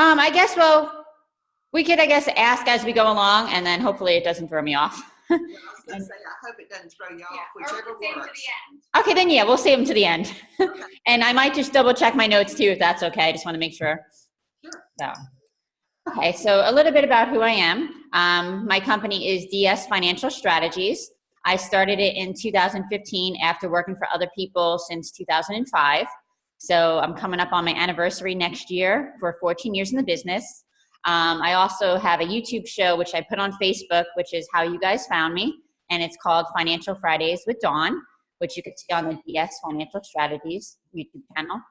I guess, well, we could, I guess, ask as we go along, and then hopefully it doesn't throw me off. Yeah, I was going to say, I hope it doesn't throw you off, whichever works. Okay, then yeah, we'll save them to the end. Okay. And I might just double check my notes too, if that's okay. I just want to make sure. Sure. So, okay, so a little bit about who I am. My company is DS Financial Strategies. I started it in 2015 after working for other people since 2005. So I'm coming up on my anniversary next year for 14 years in the business. I also have a YouTube show, which I put on Facebook, which is how you guys found me. And it's called Financial Fridays with Dawn, which you can see on the DS Financial Strategies YouTube channel.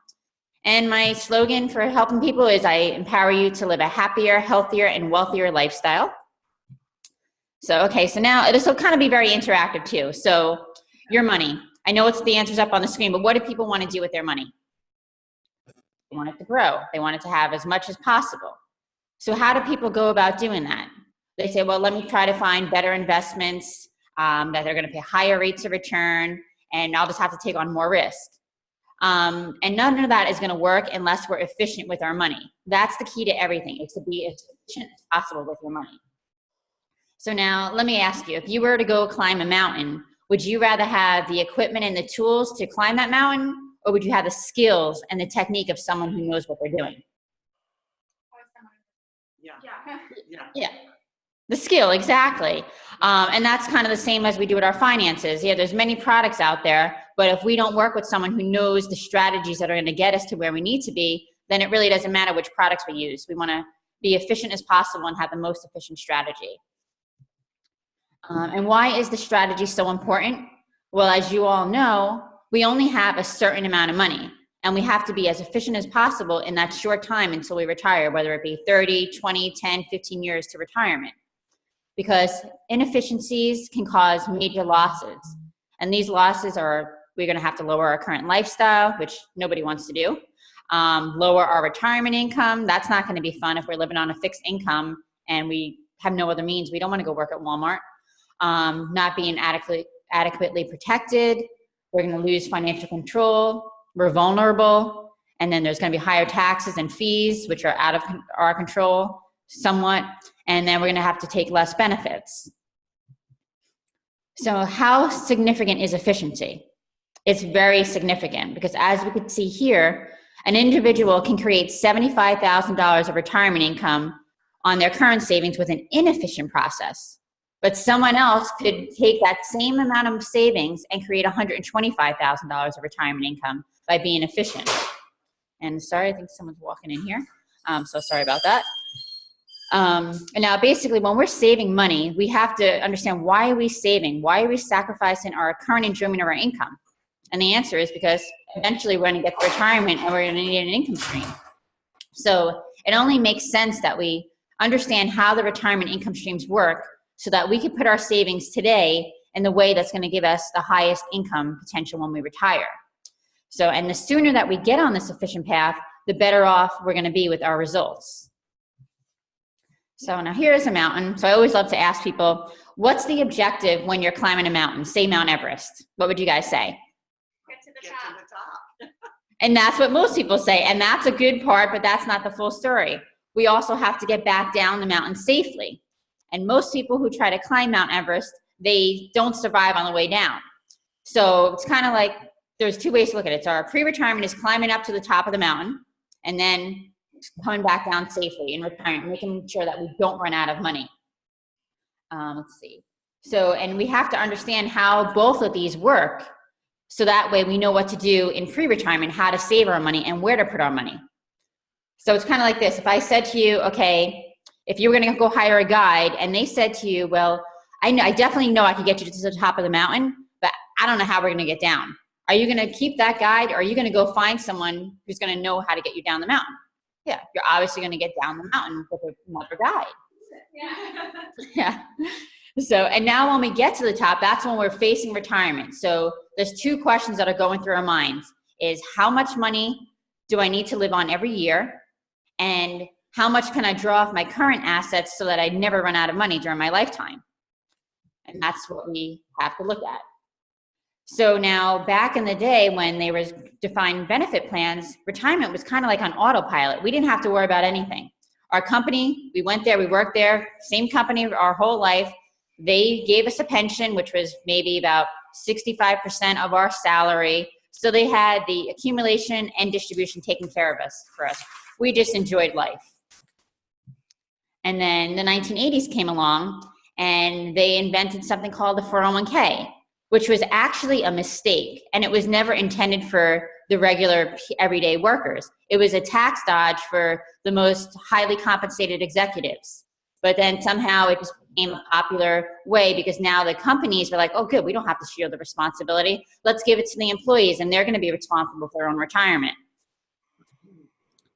And my slogan for helping people is I empower you to live a happier, healthier, and wealthier lifestyle. So, okay, so now this will kind of be very interactive too. So your money. I know it's the answers up on the screen, but what do people want to do with their money? They want it to grow. They want it to have as much as possible. So how do people go about doing that? They say, well, let me try to find better investments that they're going to pay higher rates of return, and I'll just have to take on more risk. And none of that is going to work unless we're efficient with our money. That's the key to everything, is to be as efficient as possible with your money. So now let me ask you, if you were to go climb a mountain, would you rather have the equipment and the tools to climb that mountain, or would you have the skills and the technique of someone who knows what they're doing? Yeah. The skill, exactly. And that's kind of the same as we do with our finances. Yeah, there's many products out there, but if we don't work with someone who knows the strategies that are going to get us to where we need to be, then it really doesn't matter which products we use. We want to be efficient as possible and have the most efficient strategy. And why is the strategy so important? Well, as you all know, we only have a certain amount of money, and we have to be as efficient as possible in that short time until we retire, whether it be 30, 20, 10, 15 years to retirement. Because inefficiencies can cause major losses. And these losses are, we're going to have to lower our current lifestyle, which nobody wants to do. Lower our retirement income. That's not going to be fun if we're living on a fixed income and we have no other means. We don't want to go work at Walmart. Not being adequately protected. We're going to lose financial control. We're vulnerable. And then there's going to be higher taxes and fees, which are out of our control somewhat. And then we're going to have to take less benefits. So how significant is efficiency? It's very significant, because as we can see here, an individual can create $75,000 of retirement income on their current savings with an inefficient process. But someone else could take that same amount of savings and create $125,000 of retirement income by being efficient. And sorry, I think someone's walking in here. So sorry about that. And now basically when we're saving money, we have to understand, why are we saving? Why are we sacrificing our current enjoyment of our income? And the answer is because eventually we're going to get to retirement and we're going to need an income stream. So it only makes sense that we understand how the retirement income streams work, so that we can put our savings today in the way that's going to give us the highest income potential when we retire. So, and the sooner that we get on this efficient path, the better off we're going to be with our results. So now here's a mountain. So I always love to ask people, what's the objective when you're climbing a mountain? Say Mount Everest. What would you guys say? Get to the top. And that's what most people say. And that's a good part, but that's not the full story. We also have to get back down the mountain safely. And most people who try to climb Mount Everest, they don't survive on the way down. So it's kind of like, there's two ways to look at it. So our pre-retirement is climbing up to the top of the mountain and then coming back down safely in retirement, making sure that we don't run out of money. Let's see. So, and we have to understand how both of these work, so that way we know what to do in pre-retirement, how to save our money and where to put our money. So it's kind of like this. If I said to you, okay, if you were going to go hire a guide and they said to you, well, I definitely know I could get you to the top of the mountain, but I don't know how we're going to get down. Are you going to keep that guide, or are you going to go find someone who's going to know how to get you down the mountain? Yeah, you're obviously going to get down the mountain with another guide. Yeah. So, and now when we get to the top, that's when we're facing retirement. So there's two questions that are going through our minds, is how much money do I need to live on every year? And how much can I draw off my current assets so that I never run out of money during my lifetime? And that's what we have to look at. So now, back in the day when they were defined benefit plans, retirement was kind of like on autopilot. We didn't have to worry about anything. Our company, we went there, we worked there, same company our whole life. They gave us a pension, which was maybe about 65% of our salary. So they had the accumulation and distribution taken care of for us. We just enjoyed life. And then the 1980s came along and they invented something called the 401k, which was actually a mistake. And it was never intended for the regular everyday workers. It was a tax dodge for the most highly compensated executives. But then somehow it just became a popular way because now the companies were like, oh good, we don't have to share the responsibility. Let's give it to the employees and they're gonna be responsible for their own retirement.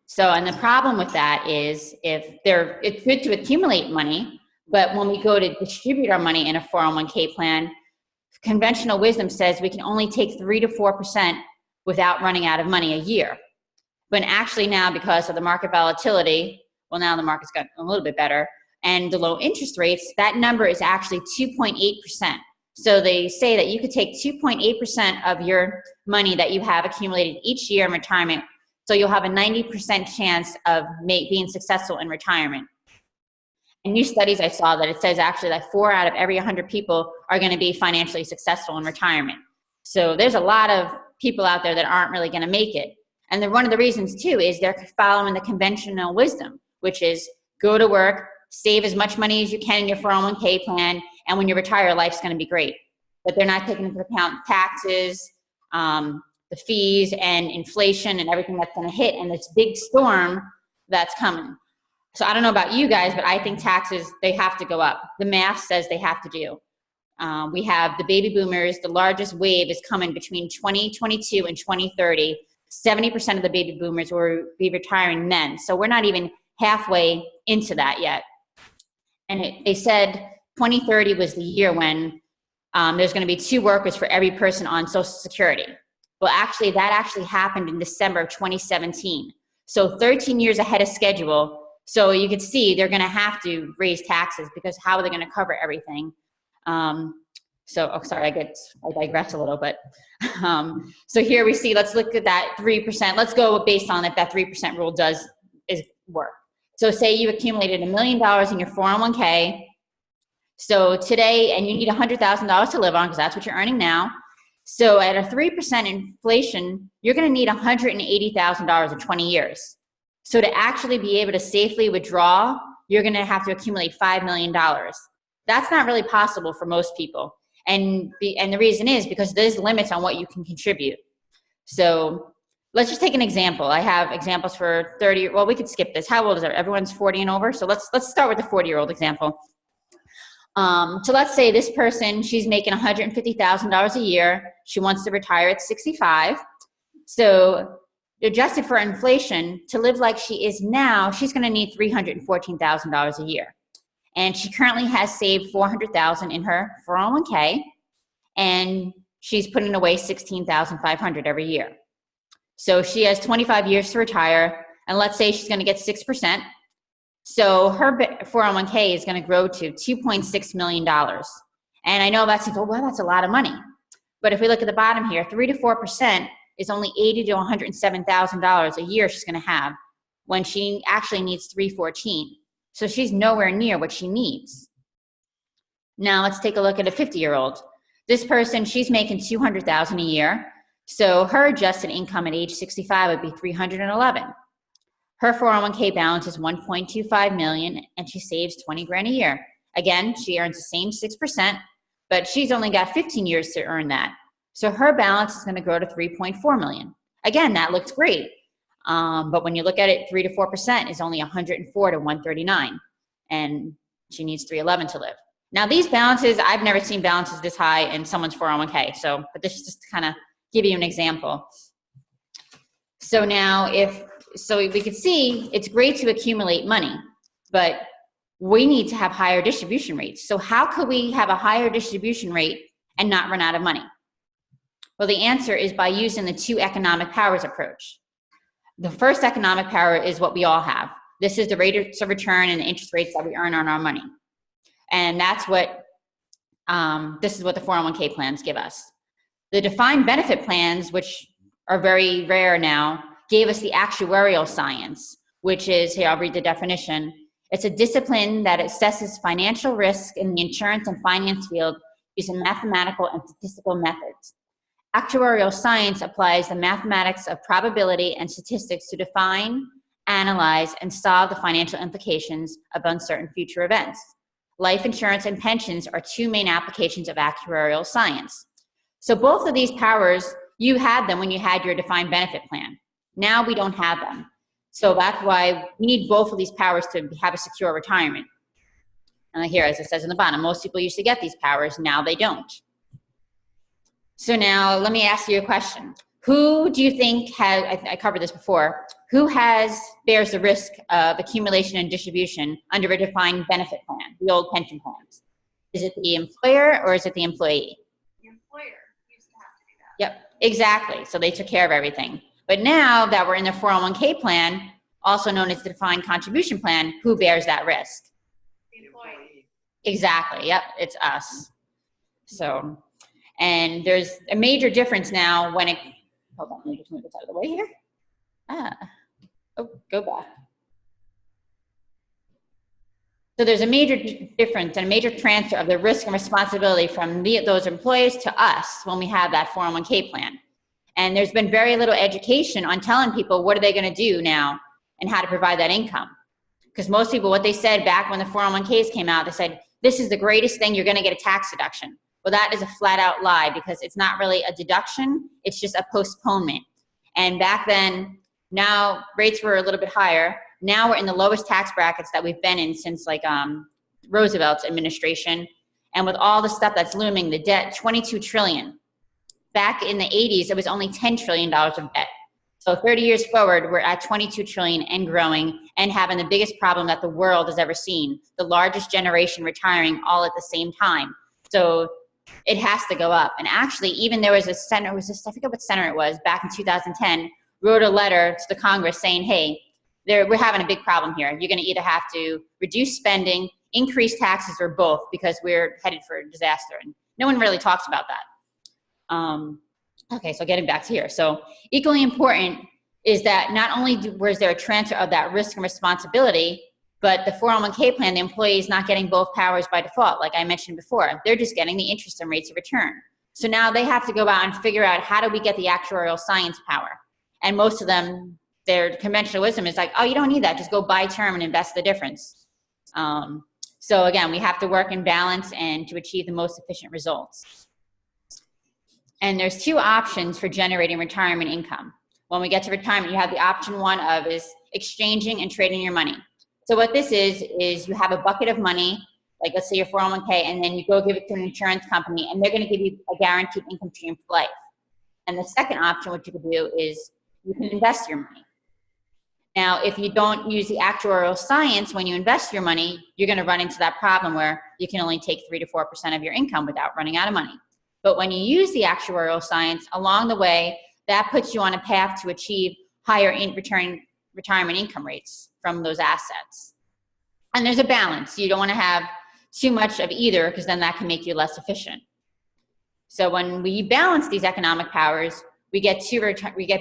So, and the problem with that is it's good to accumulate money, but when we go to distribute our money in a 401k plan, conventional wisdom says we can only take 3 to 4% without running out of money a year. But actually now, because of the market volatility, well now the market's got a little bit better, and the low interest rates, that number is actually 2.8%. So they say that you could take 2.8% of your money that you have accumulated each year in retirement. So you'll have a 90% chance of being successful in retirement. In new studies I saw that it says actually that 4 out of every 100 people are going to be financially successful in retirement. So there's a lot of people out there that aren't really going to make it. And then one of the reasons too is they're following the conventional wisdom, which is go to work, save as much money as you can in your 401k plan, and when you retire, life's going to be great. But they're not taking into account taxes, the fees and inflation and everything that's going to hit and this big storm that's coming. So I don't know about you guys, but I think taxes, they have to go up. The math says they have to do. We have the baby boomers, the largest wave is coming between 2022 and 2030. 70% of the baby boomers will be retiring then. So we're not even halfway into that yet. And they said 2030 was the year when there's going to be 2 workers for every person on Social Security. Well, actually, that actually happened in December of 2017. So 13 years ahead of schedule. So you could see they're going to have to raise taxes because how are they going to cover everything? Sorry, I digress a little bit. So here we see, let's look at that 3%. Let's go based on if that 3% rule does work. So say you accumulated $1 million in your 401k. So today, and you need $100,000 to live on because that's what you're earning now. So at a 3% inflation, you're going to need $180,000 in 20 years. So to actually be able to safely withdraw, you're going to have to accumulate $5 million. That's not really possible for most people. And the reason is because there's limits on what you can contribute. So let's just take an example. I have examples for 30, well, we could skip this. How old is it? Everyone's 40 and over. So let's start with the 40-year-old example. So let's say this person, she's making $150,000 a year. She wants to retire at 65. So adjusted for inflation, to live like she is now, she's going to need $314,000 a year. And she currently has saved $400,000 in her 401k, and she's putting away $16,500 every year. So she has 25 years to retire, and let's say she's going to get 6%. So her 401k is going to grow to $2.6 million. And I know that's, well, that's a lot of money. But if we look at the bottom here, 3 to 4% is only $80,000 to $107,000 a year she's going to have when she actually needs $314,000. So she's nowhere near what she needs. Now let's take a look at a 50-year-old. This person, she's making $200,000 a year. So her adjusted income at age 65 would be $311,000. Her 401k balance is $1.25 million, and she saves $20,000 a year. Again, she earns the same 6%, but she's only got 15 years to earn that. So her balance is going to grow to $3.4 million. Again, that looks great. But when you look at it, 3 to 4% is only $104,000 to $139,000, and she needs $311,000 to live. Now these balances, I've never seen balances this high in someone's 401k. But this is just to kind of give you an example. So now so we could see it's great to accumulate money, but we need to have higher distribution rates. So how could we have a higher distribution rate and not run out of money? Well, the answer is by using the 2 economic powers approach. The first economic power is what we all have. This is the rate of return and the interest rates that we earn on our money. And that's what, this is what the 401k plans give us. The defined benefit plans, which are very rare now, gave us the actuarial science, which is, here, I'll read the definition. It's a discipline that assesses financial risk in the insurance and finance field using mathematical and statistical methods. Actuarial science applies the mathematics of probability and statistics to define, analyze, and solve the financial implications of uncertain future events. Life insurance and pensions are two main applications of actuarial science. So both of these powers, you had them when you had your defined benefit plan. Now we don't have them. So that's why we need both of these powers to have a secure retirement. And here, as it says in the bottom, most people used to get these powers, now they don't. So now let me ask you a question. Who do you think has, I covered this before, who bears the risk of accumulation and distribution under a defined benefit plan, the old pension plans? Is it the employer or is it the employee? The employer used to have to do that. Yep, exactly. So they took care of everything. But now that we're in the 401k plan, also known as the defined contribution plan, who bears that risk? The employee. Exactly, yep, it's us. So, and there's a major difference now when it, hold on, let me just move this out of the way here. Oh, go back. So there's a major difference and a major transfer of the risk and responsibility from those employees to us when we have that 401k plan. And there's been very little education on telling people what are they going to do now and how to provide that income. Because most people, what they said back when the 401ks came out, they said, this is the greatest thing, you're going to get a tax deduction. Well, that is a flat out lie because it's not really a deduction, it's just a postponement. And back then, now rates were a little bit higher. Now we're in the lowest tax brackets that we've been in since like Roosevelt's administration. And with all the stuff that's looming, the debt, 22 trillion. Back in the 80s, it was only $10 trillion of debt. So 30 years forward, we're at 22 trillion and growing and having the biggest problem that the world has ever seen. The largest generation retiring all at the same time. So it has to go up. And actually, even there was a senator, I forget what senator it was, back in 2010, wrote a letter to the Congress saying, hey, we're having a big problem here. You're gonna either have to reduce spending, increase taxes, or both, because we're headed for a disaster. And no one really talks about that. Okay, so getting back to here. So equally important is that not only was there a transfer of that risk and responsibility, but the 401k plan, the employee is not getting both powers by default, like I mentioned before. They're just getting the interest and rates of return. So now they have to go out and figure out how do we get the actuarial science power. And most of them, their conventional wisdom is like, oh, you don't need that. Just go buy term and invest the difference. So again, we have to work in balance and to achieve the most efficient results. And there's two options for generating retirement income. When we get to retirement, you have the option one of is exchanging and trading your money. So what this is you have a bucket of money, like let's say your 401k, and then you go give it to an insurance company and they're gonna give you a guaranteed income stream for life. And the second option, what you can do is you can invest your money. Now, if you don't use the actuarial science when you invest your money, you're gonna run into that problem where you can only take 3 to 4% of your income without running out of money. But when you use the actuarial science along the way, that puts you on a path to achieve higher retirement income rates from those assets. And there's a balance. You don't want to have too much of either because then that can make you less efficient. So when we balance these economic powers, we get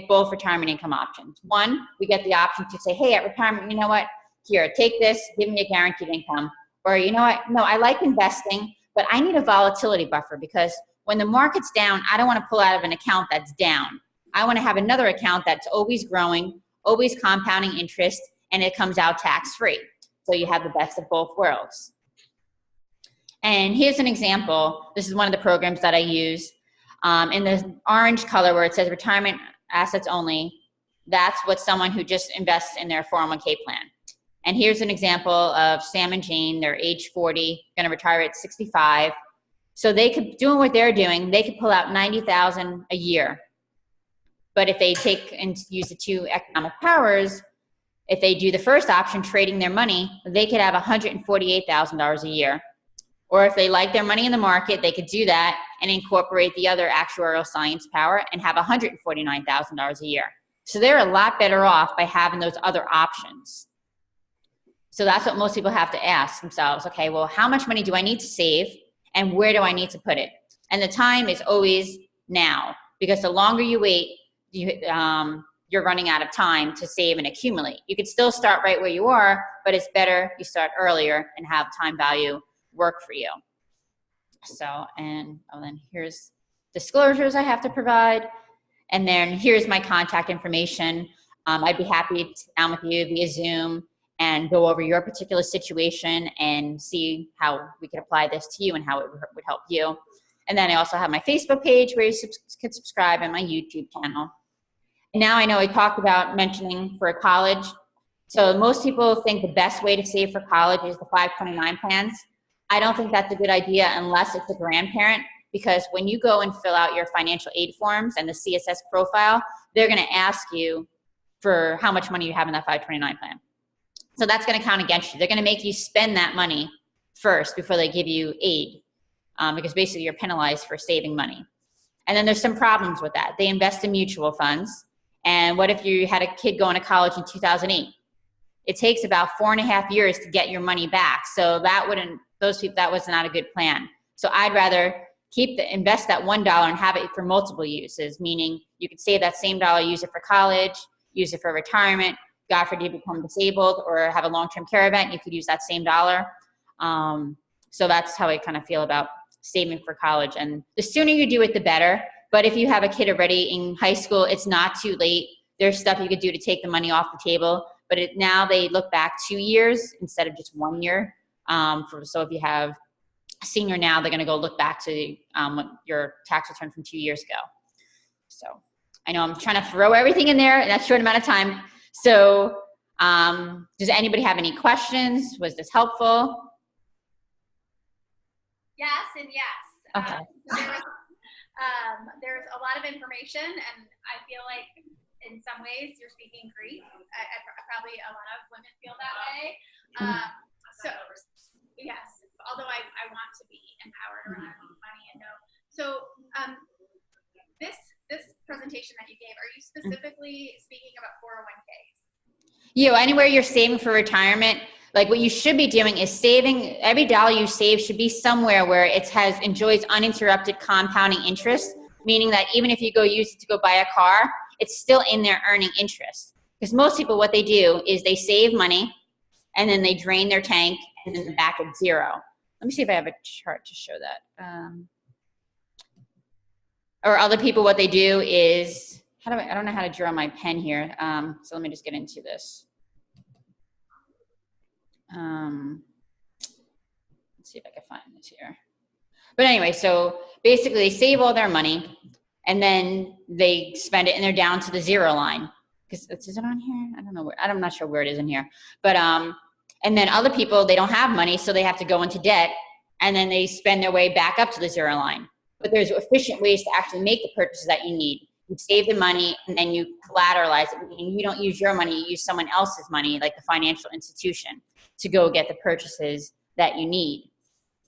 both retirement income options. One, we get the option to say, hey, at retirement, you know what? Here, take this, give me a guaranteed income. Or you know what? No, I like investing, but I need a volatility buffer because when the market's down, I don't want to pull out of an account that's down. I want to have another account that's always growing, always compounding interest, and it comes out tax-free. So you have the best of both worlds. And here's an example. This is one of the programs that I use. In the orange color where it says retirement assets only, that's what someone who just invests in their 401k plan. And here's an example of Sam and Jane. They're age 40, going to retire at 65. So they could, doing what they're doing, they could pull out $90,000 a year. But if they take and use the two economic powers, if they do the first option, trading their money, they could have $148,000 a year. Or if they like their money in the market, they could do that and incorporate the other actuarial science power and have $149,000 a year. So they're a lot better off by having those other options. So that's what most people have to ask themselves. Okay, well, how much money do I need to save and where do I need to put it? And the time is always now, because the longer you wait, the you're running out of time to save and accumulate. You could still start right where you are, but it's better you start earlier and have time value work for you. So, and then here's disclosures I have to provide. And then here's my contact information. I'd be happy to sit down with you via Zoom and go over your particular situation and see how we could apply this to you and how it would help you. And then I also have my Facebook page where you can subscribe, and my YouTube channel. And now I know I talked about mentioning for college. So most people think the best way to save for college is the 529 plans. I don't think that's a good idea unless it's a grandparent, because when you go and fill out your financial aid forms and the CSS profile, they're going to ask you for how much money you have in that 529 plan. So that's going to count against you. They're going to make you spend that money first before they give you aid, because basically you're penalized for saving money. And then there's some problems with that. They invest in mutual funds. And what if you had a kid going to college in 2008? It takes about 4.5 years to get your money back. So that was not a good plan. So I'd rather invest that $1 and have it for multiple uses, meaning you could save that same dollar, use it for college, use it for retirement. God forbid you become disabled or have a long-term care event, you could use that same dollar. So that's how I kind of feel about saving for college. And the sooner you do it, the better. But if you have a kid already in high school, it's not too late. There's stuff you could do to take the money off the table. But now they look back 2 years instead of just 1 year. So if you have a senior now, they're going to go look back to your tax return from 2 years ago. So I know I'm trying to throw everything in there in that short amount of time. So does anybody have any questions? Was this helpful? Yes and yes. Okay. There's a lot of information, and I feel like in some ways you're speaking Greek. Probably a lot of women feel that way. So yes, although I want to be empowered around money and know. So this presentation that you gave, are you specifically speaking about 401ks? Anywhere you're saving for retirement, like what you should be doing is saving, every dollar you save should be somewhere where it enjoys uninterrupted compounding interest, meaning that even if you go use it to go buy a car, it's still in there earning interest. Because most people, what they do is they save money and then they drain their tank and then back at zero. Let me see if I have a chart to show that. Or other people, what they do is, I don't know how to draw my pen here. So let me just get into this. Let's see if I can find this here. But anyway, so basically they save all their money and then they spend it and they're down to the zero line. Is it on here? I don't know where, I'm not sure where it is in here. But, and then other people, they don't have money, so they have to go into debt and then they spend their way back up to the zero line. But there's efficient ways to actually make the purchases that you need. You save the money and then you collateralize it. And you don't use your money, you use someone else's money, like the financial institution, to go get the purchases that you need.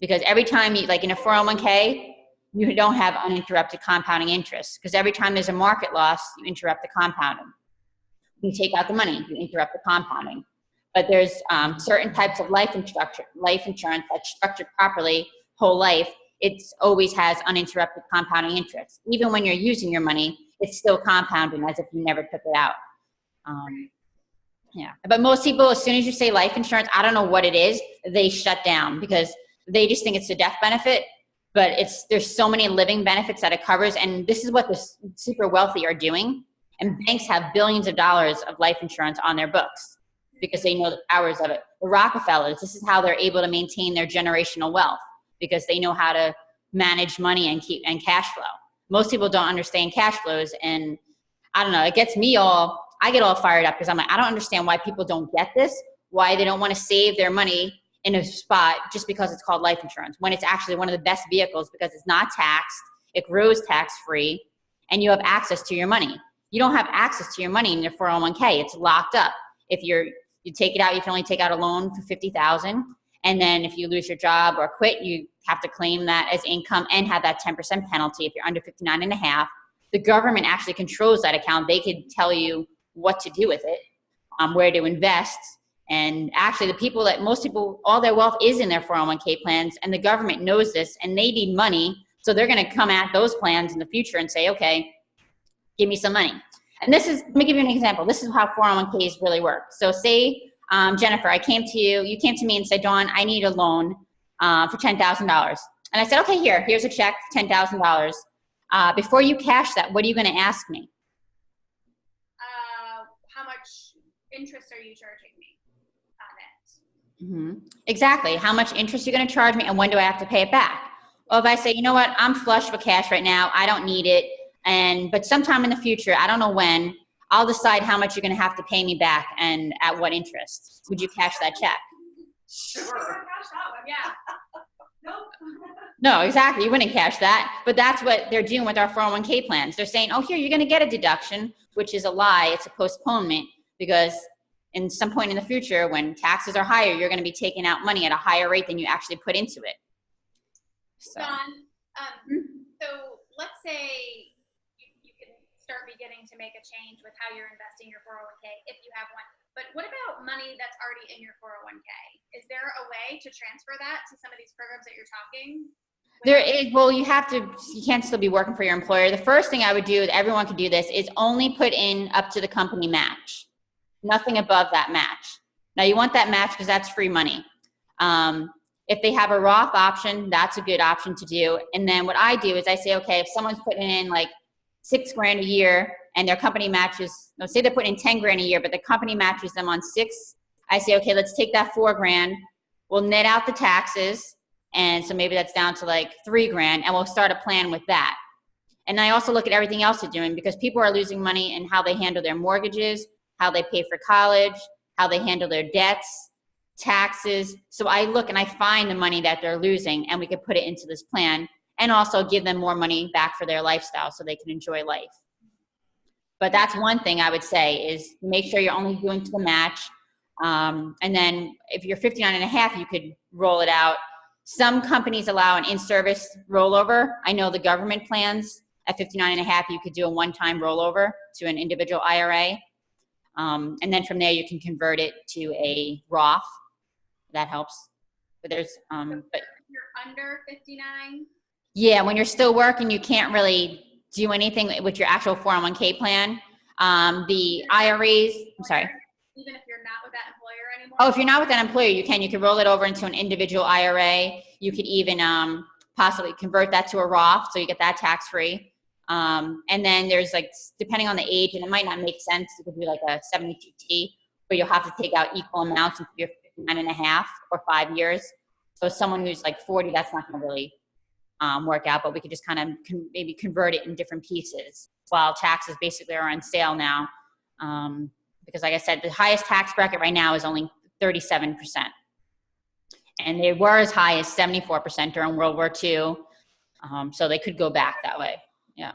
Because every time you, like in a 401k, you don't have uninterrupted compounding interest. Because every time there's a market loss, you interrupt the compounding. You take out the money, you interrupt the compounding. But there's certain types of life insurance that's structured properly, whole life, it always has uninterrupted compounding interest. Even when you're using your money, it's still compounding as if you never took it out. Yeah, but most people, as soon as you say life insurance, I don't know what it is, they shut down because they just think it's a death benefit, but there's so many living benefits that it covers, and this is what the super wealthy are doing. And banks have billions of dollars of life insurance on their books because they know the powers of it. The Rockefellers, this is how they're able to maintain their generational wealth, because they know how to manage money and cash flow. Most people don't understand cash flows, and I don't know, I get all fired up because I'm like, I don't understand why people don't get this, why they don't want to save their money in a spot just because it's called life insurance, when it's actually one of the best vehicles because it's not taxed, it grows tax-free, and you have access to your money. You don't have access to your money in your 401k, it's locked up. If you take it out, you can only take out a loan for $50,000. And then if you lose your job or quit, you have to claim that as income and have that 10% penalty if you're under 59 and a half. The government actually controls that account. They could tell you what to do with it, where to invest. And actually most people, all their wealth is in their 401k plans, and the government knows this and they need money. So they're going to come at those plans in the future and say, okay, give me some money. And this is, let me give you an example. This is how 401ks really work. So say, Jennifer, I came to you, you came to me and said, Dawn, I need a loan for $10,000. And I said, okay, here's a check, $10,000. Before you cash that, what are you going to ask me? How much interest are you charging me on it? Exactly. How much interest you're going to charge me, and when do I have to pay it back? Well, if I say, you know what, I'm flush with cash right now, I don't need it, but sometime in the future, I don't know when, I'll decide how much you're going to have to pay me back and at what interest. Would you cash that check? Sure. Cash that one, yeah. Nope. No, exactly. You wouldn't cash that. But that's what they're doing with our 401k plans. They're saying, oh, here, you're going to get a deduction, which is a lie. It's a postponement, because in some point in the future, when taxes are higher, you're going to be taking out money at a higher rate than you actually put into it. So. Dawn, so let's say you can start beginning to make a change with how you're investing your 401k if you have one. But what about money that's already in your 401k? Is there a way to transfer that to some of these programs that you're talking? There is, well, you can't still be working for your employer. The first thing I would do, everyone could do this, is only put in up to the company match. Nothing above that match. Now you want that match because that's free money. If they have a Roth option, that's a good option to do. And then what I do is I say, okay, if someone's putting in like $6,000 a year and their company matches, say they're putting in 10 grand a year, but the company matches them on 6, I say, okay, let's take that 4 grand. We'll net out the taxes. And so maybe that's down to like 3 grand, and we'll start a plan with that. And I also look at everything else they're doing, because people are losing money in how they handle their mortgages, how they pay for college, how they handle their debts, taxes. So I look and I find the money that they're losing, and we could put it into this plan, and also give them more money back for their lifestyle so they can enjoy life. But that's one thing I would say, is make sure you're only doing to the match. And then if you're 59 and a half, you could roll it out. Some companies allow an in-service rollover. I know the government plans at 59 and a half, you could do a one-time rollover to an individual IRA. And then from there, you can convert it to a Roth. That helps. But there's, but You're under 59? yeah, when you're still working, you can't really do anything with your actual 401k plan. The IRAs, I'm sorry. Even if you're not with that employer anymore? Oh, if you're not with that employer, you can roll it over into an individual IRA. You could even possibly convert that to a Roth, so you get that tax free. And then there's like, depending on the age, and it might not make sense, it could be like a 72T, but you'll have to take out equal amounts if you're 59 and a half or 5 years. So someone who's like 40, that's not going to really work out, but we could just kind of maybe convert it in different pieces, while taxes basically are on sale now. Because like I said, the highest tax bracket right now is only 37%. And they were as high as 74% during World War II. So they could go back that way. Yeah.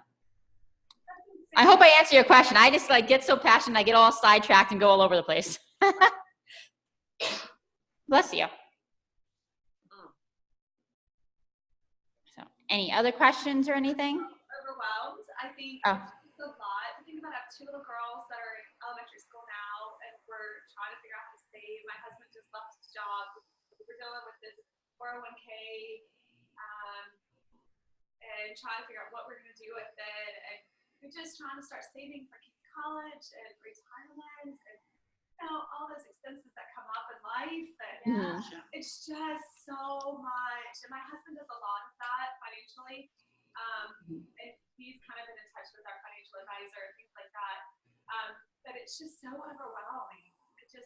I hope I answered your question. I just like get so passionate, I get all sidetracked and go all over the place. Bless you. So any other questions or anything? Overwhelmed. I think it's a lot. I think about, I have 2 little girls that are in elementary school now, and we're trying to figure out how to save. My husband just left his job. We're dealing with this 401k and trying to figure out what we're going to do with it. And we're just trying to start saving for kids' college and retirement and all those expenses that come up in life. And it's just so much. And my husband does a lot of that financially. And he's kind of been in touch with our financial advisor and things like that. But it's just so overwhelming.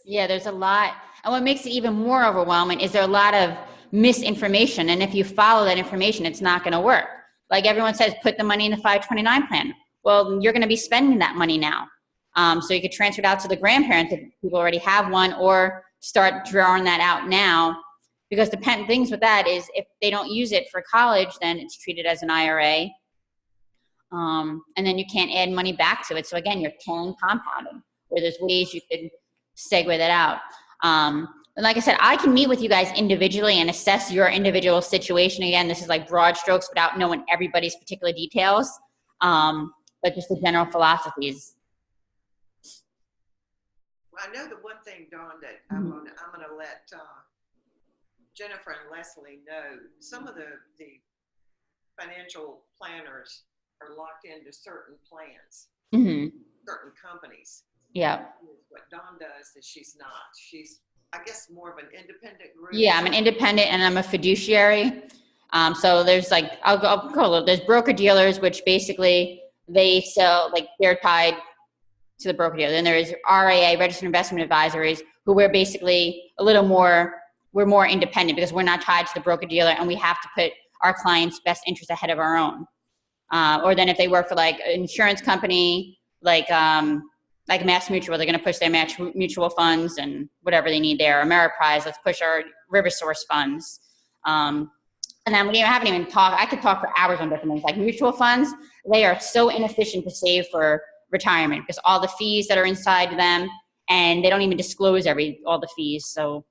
Yeah, there's a lot. And what makes it even more overwhelming is there are a lot of misinformation. And if you follow that information, it's not going to work. Like everyone says, put the money in the 529 plan. Well, you're going to be spending that money now. So you could transfer it out to the grandparents if people already have one, or start drawing that out now. Because the things with that is if they don't use it for college, then it's treated as an IRA. And then you can't add money back to it. So again, you're killing compounding, where there's ways you could segue that out. And like I said, I can meet with you guys individually and assess your individual situation. Again, this is like broad strokes without knowing everybody's particular details, but just the general philosophies. Well, I know the one thing, Dawn, that I'm gonna let Jennifer and Leslie know. Some of the financial planners are locked into certain plans. certain companies. Yeah. What Dawn does is she's not. She's, I guess, more of an independent group. Yeah, I'm an independent and I'm a fiduciary. So there's like, I'll go a little, there's broker dealers, which basically they sell, like they're tied to the broker dealer. Then there's RIA, Registered Investment Advisories, who we're basically a little more, we're more independent because we're not tied to the broker dealer and we have to put our clients' best interests ahead of our own. Or then if they work for like an insurance company, like Mass Mutual, they're going to push their mutual funds and whatever they need there. Ameriprise, let's push our RiverSource funds. And then we haven't even talked, I could talk for hours on different things. Like mutual funds, they are so inefficient to save for retirement because all the fees that are inside them, and they don't even disclose all the fees. So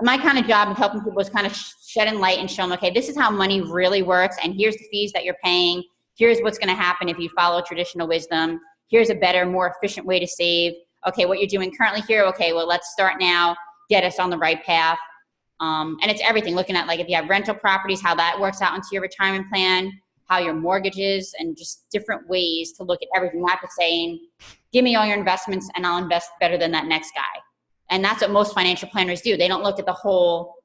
my kind of job of helping people is kind of shedding light and show them, okay, this is how money really works, and here's the fees that you're paying. Here's what's going to happen if you follow traditional wisdom. Here's a better, more efficient way to save. Okay, what you're doing currently here, okay, well, let's start now, get us on the right path. And it's everything, looking at like if you have rental properties, how that works out into your retirement plan, how your mortgages, and just different ways to look at everything, not just saying, give me all your investments and I'll invest better than that next guy. And that's what most financial planners do. They don't look at the whole,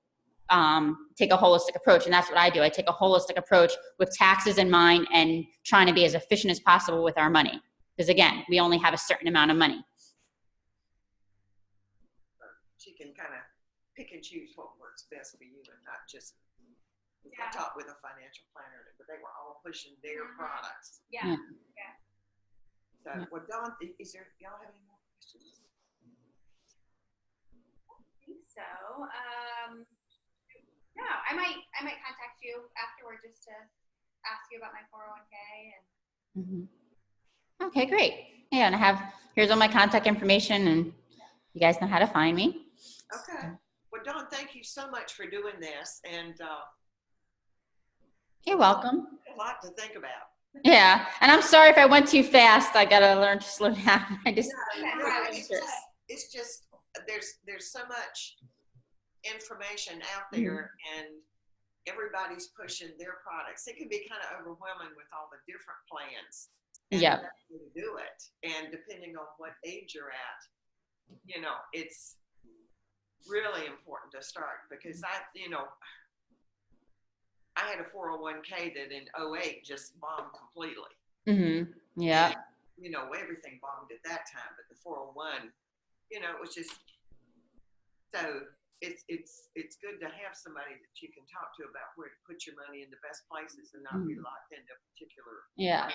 take a holistic approach. And that's what I do. I take a holistic approach with taxes in mind and trying to be as efficient as possible with our money. Because again, we only have a certain amount of money. She can kind of pick and choose what works best for you and not just, Yeah. I talked with a financial planner, but they were all pushing their products. Yeah. So, well, Dawn, is there, y'all have any more questions? I think so. No, I might contact you afterward just to ask you about my 401k and. Okay, great. Yeah, and here's all my contact information, and you guys know how to find me. Okay. Well, Dawn, thank you so much for doing this, and You're welcome. a lot to think about. Yeah, and I'm sorry if I went too fast. I gotta learn to slow down. It's just there's so much information out there, and everybody's pushing their products. It can be kind of overwhelming with all the different plans. Yeah. To do it, and depending on what age you're at, it's really important to start because I had a 401k that in 2008 just bombed completely. Yeah. And, everything bombed at that time, but the 401, it was just, so it's good to have somebody that you can talk to about where to put your money in the best places and not be locked into a particular. Yeah.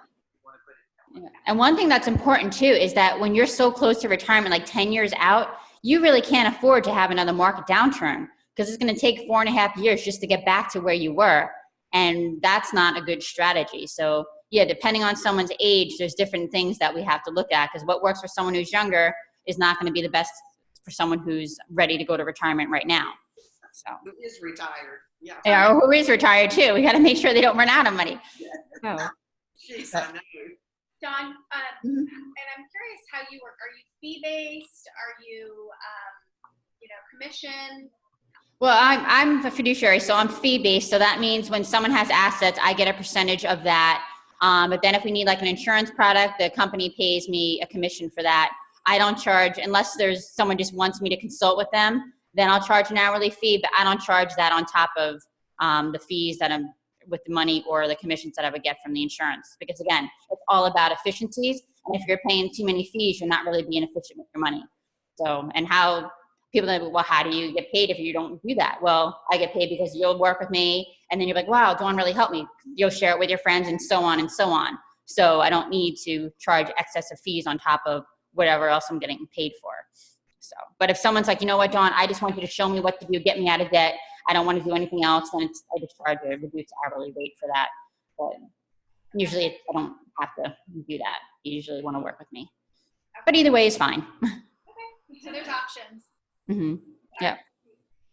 Want to put it Yeah. And one thing that's important too is that when you're so close to retirement, like 10 years out, you really can't afford to have another market downturn because it's going to take 4.5 years just to get back to where you were. And that's not a good strategy. So yeah, depending on someone's age, there's different things that we have to look at because what works for someone who's younger is not going to be the best for someone who's ready to go to retirement right now. So who is retired. Yeah, or who is retired too. We got to make sure they don't run out of money. Oh. Jeez, I know. Dawn, and I'm curious how you work. Are you fee-based? Are you, commission? Well, I'm a fiduciary, so I'm fee-based. So that means when someone has assets, I get a percentage of that. But then if we need like an insurance product, the company pays me a commission for that. I don't charge, unless there's someone just wants me to consult with them, then I'll charge an hourly fee, but I don't charge that on top of the fees that I'm with the money or the commissions that I would get from the insurance. Because again, it's all about efficiencies. And if you're paying too many fees, you're not really being efficient with your money. So, and how people say, well, how do you get paid if you don't do that? Well, I get paid because you'll work with me and then you're like, wow, Dawn really helped me. You'll share it with your friends and so on and so on. So I don't need to charge excessive fees on top of whatever else I'm getting paid for. So, but if someone's like, you know what, Dawn, I just want you to show me what to do, get me out of debt, I don't want to do anything else, then I just charge a reduced hourly rate for that. But usually I don't have to do that. You usually want to work with me. But either way is fine. Okay, so there's options. Yeah.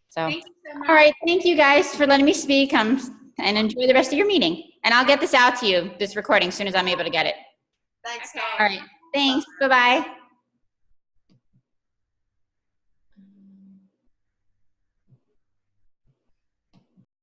So, Thank you so much. all right. Thank you guys for letting me speak and enjoy the rest of your meeting. And I'll get this out to you, this recording, as soon as I'm able to get it. Thanks, Okay. Dawn. All right. Thanks. Bye-bye.